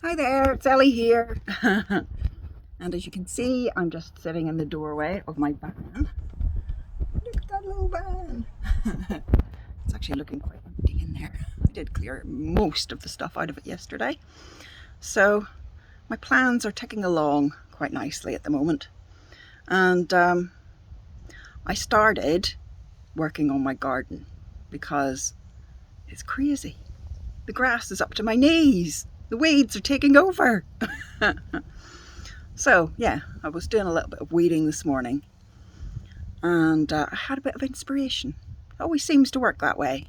Hi there, it's Ellie here. And as you can see, I'm just sitting in the doorway of my van. Look at that little van. It's actually looking quite empty in there. I did clear most of the stuff out of it yesterday. So my plans are ticking along quite nicely at the moment. And I started working on my garden because it's crazy. The grass is up to my knees. The weeds are taking over. So yeah, I was doing a little bit of weeding this morning and I had a bit of inspiration. It always seems to work that way.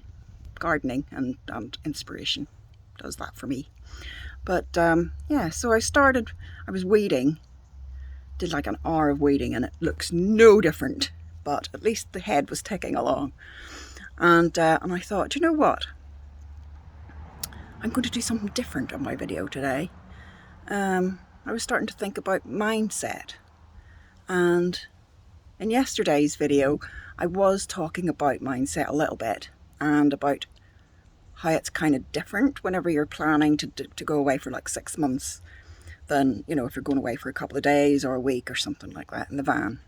Gardening and inspiration does that for me. But yeah, so I was weeding, did like an hour of weeding and it looks no different, but at least the head was ticking along. And I thought, you know what? I'm going to do something different on my video today. I was starting to think about mindset. And in yesterday's video, I was talking about mindset a little bit and about how it's kind of different whenever you're planning to go away for like 6 months than, you know, if you're going away for a couple of days or a week or something like that in the van.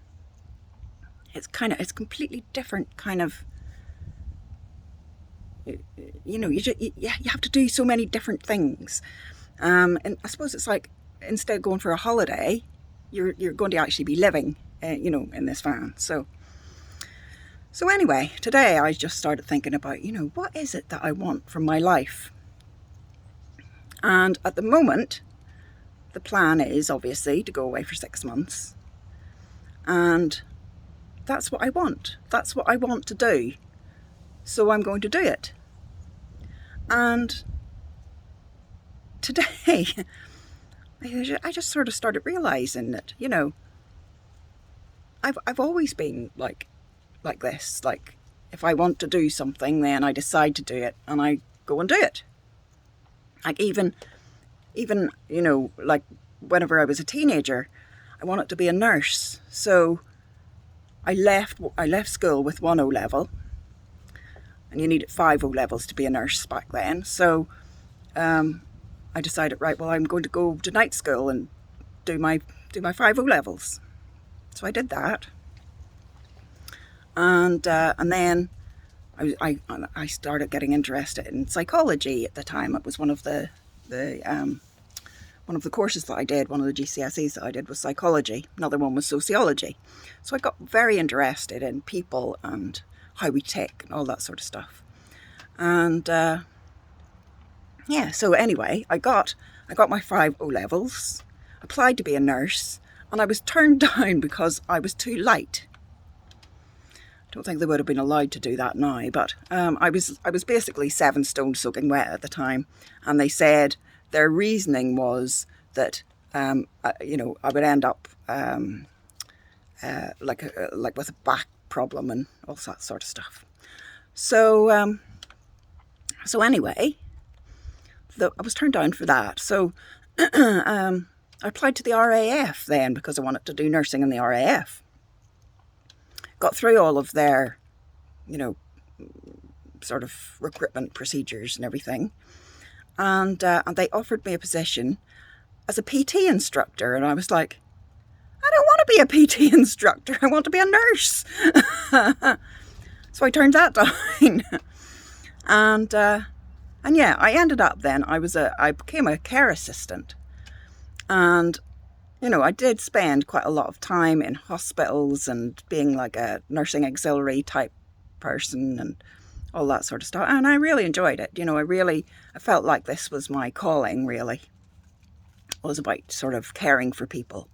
It's completely different kind of, you know, you have to do so many different things. And I suppose it's like, instead of going for a holiday, you're going to actually be living, you know, in this van. So anyway, today I just started thinking about, you know, what is it that I want from my life? And at the moment, the plan is obviously to go away for 6 months. And that's what I want. That's what I want to do. So I'm going to do it. And today, I just sort of started realizing that, you know, I've always been like this. Like, if I want to do something, then I decide to do it and I go and do it. Like even, you know, like whenever I was a teenager, I wanted to be a nurse. So I left school with 1 O-level, and you needed 5 O-levels to be a nurse back then. So I decided, right, well, I'm going to go to night school and do my 5 O-levels. So I did that. And then I started getting interested in psychology at the time. It was one of the courses that I did, one of the GCSEs that I did was psychology. Another one was sociology. So I got very interested in people and how we tick and all that sort of stuff. And yeah, so anyway, I got my 5 O-levels, applied to be a nurse, and I was turned down because I was too light. I don't think they would have been allowed to do that now, but I was basically 7 stone soaking wet at the time, and they said their reasoning was that you know, I would end up like with a back problem and all that sort of stuff. So so anyway, I was turned down for that. So I applied to the RAF then because I wanted to do nursing in the RAF. Got through all of their, you know, sort of recruitment procedures and everything. And they offered me a position as a PT instructor. And I was like, I don't want to be a PT instructor. I want to be a nurse. So I turned that down. And yeah, I ended up then, I became a care assistant. And, you know, I did spend quite a lot of time in hospitals and being like a nursing auxiliary type person and all that sort of stuff. And I really enjoyed it. You know, I felt like this was my calling, really. It was about sort of caring for people.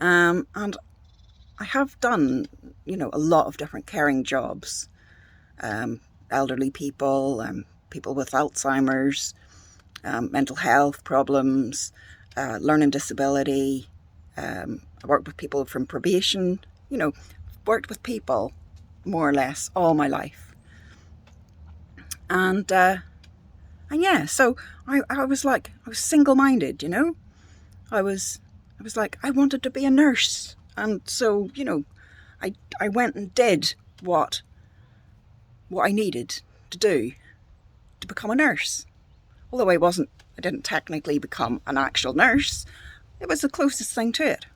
And I have done, you know, a lot of different caring jobs. Elderly people, people with Alzheimer's, mental health problems, learning disability. I worked with people from probation, you know, worked with people more or less all my life. And yeah, so I was like, I was single-minded, you know. I was like, I wanted to be a nurse. And so, you know, I went and did what I needed to do to become a nurse. Although I wasn't I didn't technically become an actual nurse. It was the closest thing to it.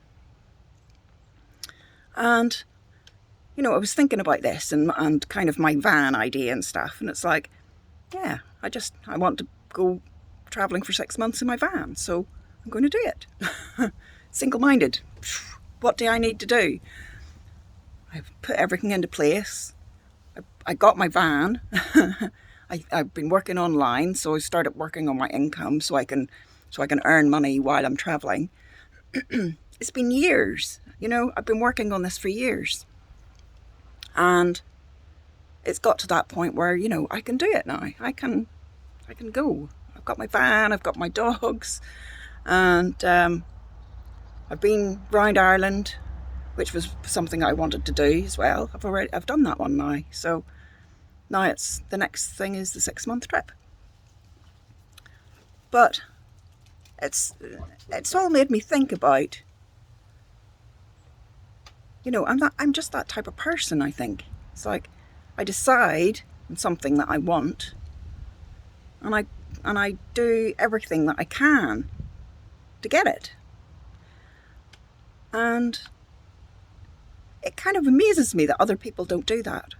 And, you know, I was thinking about this and kind of my van idea and stuff. And it's like, yeah, I want to go travelling for 6 months in my van. So I'm going to do it. Single-minded. What do I need to do? I've put everything into place. I got my van. I've been working online, so I started working on my income so I can earn money while I'm travelling. It's been years, you know, I've been working on this for years. And it's got to that point where, you know, I can do it now. I can go. I've got my van, I've got my dogs, and I've been round Ireland, which was something I wanted to do as well. I've done that one now. So now the next thing is the 6-month trip. But it's all made me think about, you know, I'm just that type of person, I think. It's like I decide on something that I want, and I do everything that I can to get it. And it kind of amazes me that other people don't do that.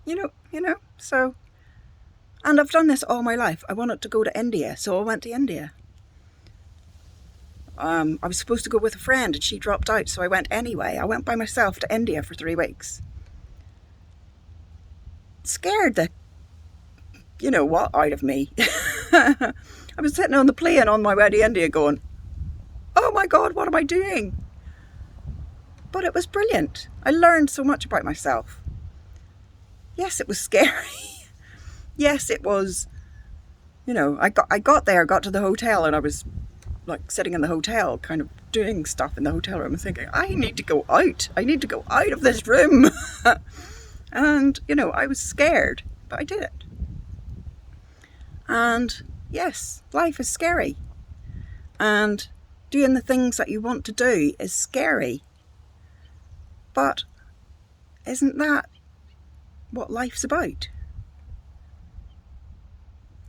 you know, so, and I've done this all my life. I wanted to go to India, so I went to India. I was supposed to go with a friend and she dropped out, so I went anyway. I went by myself to India for 3 weeks. Scared the, you know what, out of me. I was sitting on the plane on my way to India going, oh my God, what am I doing? But it was brilliant. I learned so much about myself. Yes, it was scary. Yes, it was, you know, I got there, got to the hotel, and I was like sitting in the hotel, kind of doing stuff in the hotel room and thinking, I need to go out. I need to go out of this room. And, you know, I was scared, but I did it. And yes, life is scary. And doing the things that you want to do is scary. But isn't that what life's about?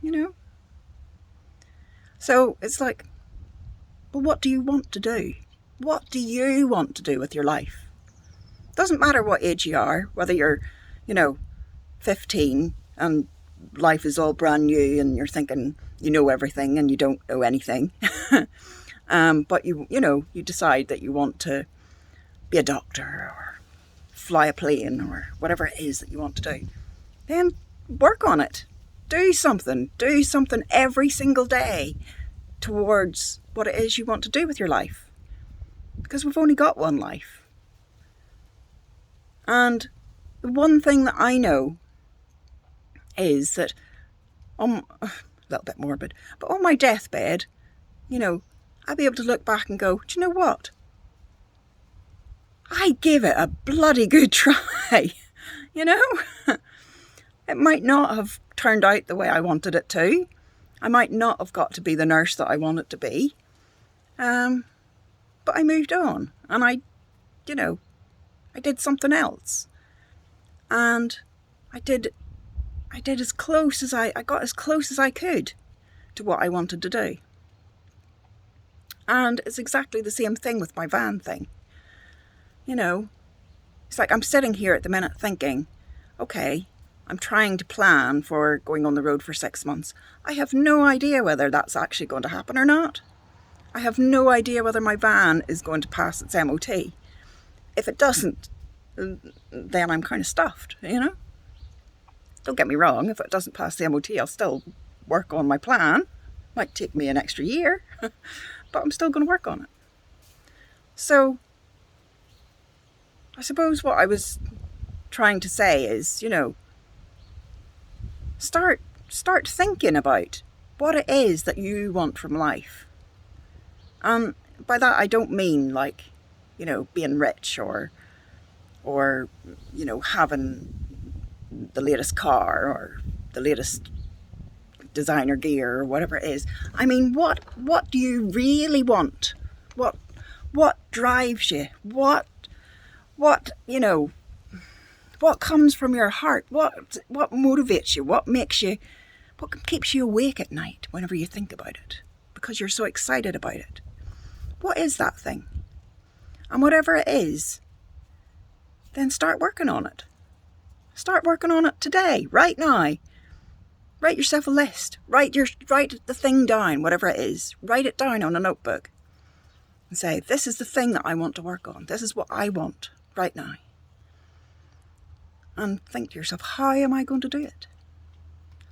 You know? So it's like, well, what do you want to do? What do you want to do with your life? Doesn't matter what age you are, whether you're, you know, 15 and life is all brand new and you're thinking you know everything and you don't know anything. But you know, you decide that you want to be a doctor or fly a plane or whatever it is that you want to do. Then work on it. Do something every single day towards what it is you want to do with your life. Because we've only got one life. And the one thing that I know is that, a little bit morbid, but on my deathbed, you know, I'll be able to look back and go, do you know what? I gave it a bloody good try, you know? It might not have turned out the way I wanted it to. I might not have got to be the nurse that I wanted to be. But I moved on and I did something else. And I got as close as I could to what I wanted to do. And it's exactly the same thing with my van thing. You know, it's like I'm sitting here at the minute thinking, okay, I'm trying to plan for going on the road for 6 months. I have no idea whether that's actually going to happen or not. I have no idea whether my van is going to pass its MOT. If it doesn't, then I'm kind of stuffed, you know? Don't get me wrong, if it doesn't pass the MOT, I'll still work on my plan. Might take me an extra year, but I'm still going to work on it. So, I suppose what I was trying to say is, you know, start thinking about what it is that you want from life. And by that I don't mean like, you know, being rich or you know, having the latest car or the latest designer gear or whatever it is. I mean, what do you really want? What drives you? What you know, what comes from your heart? What motivates you? What makes you What keeps you awake at night whenever you think about it? Because you're so excited about it. What is that thing? And whatever it is, then start working on it. Start working on it today, right now. Write yourself a list. Write the thing down, whatever it is. Write it down on a notebook. And say, this is the thing that I want to work on. This is what I want right now. And think to yourself, how am I going to do it?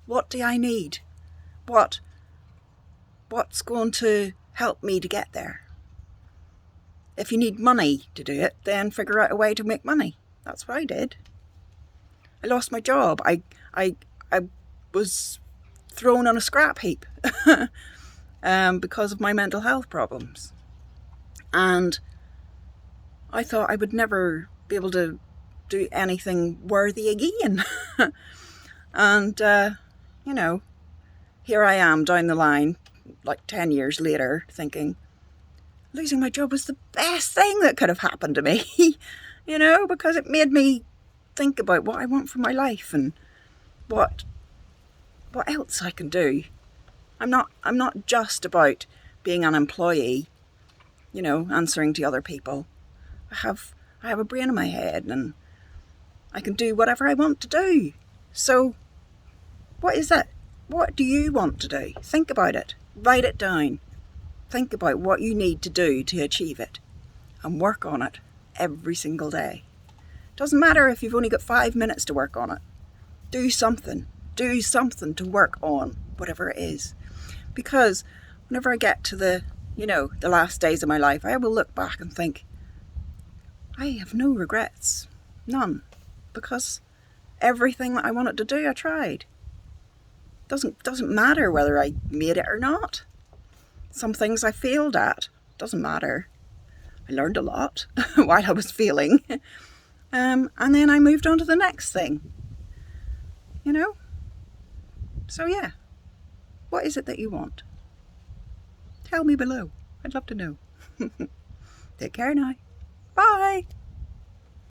What do I need? What's going to help me to get there? If you need money to do it, then figure out a way to make money. That's what I did. I lost my job. I was thrown on a scrap heap because of my mental health problems. And I thought I would never be able to do anything worthy again. And, here I am down the line, like 10 years later, thinking, losing my job was the best thing that could have happened to me, because it made me think about what I want for my life and what else I can do. I'm not just about being an employee, answering to other people. I have a brain in my head and I can do whatever I want to do. So what is it? What do you want to do? Think about it. Write it down. Think about what you need to do to achieve it and work on it every single day. Doesn't matter if you've only got 5 minutes to work on it. Do something. Do something to work on whatever it is. Because whenever I get to the last days of my life, I will look back and think, I have no regrets. None. Because everything that I wanted to do, I tried. Doesn't matter whether I made it or not. Some things I failed at. Doesn't matter. I learned a lot while I was failing. And then I moved on to the next thing. So yeah. What is it that you want? Tell me below. I'd love to know. Take care now. Bye.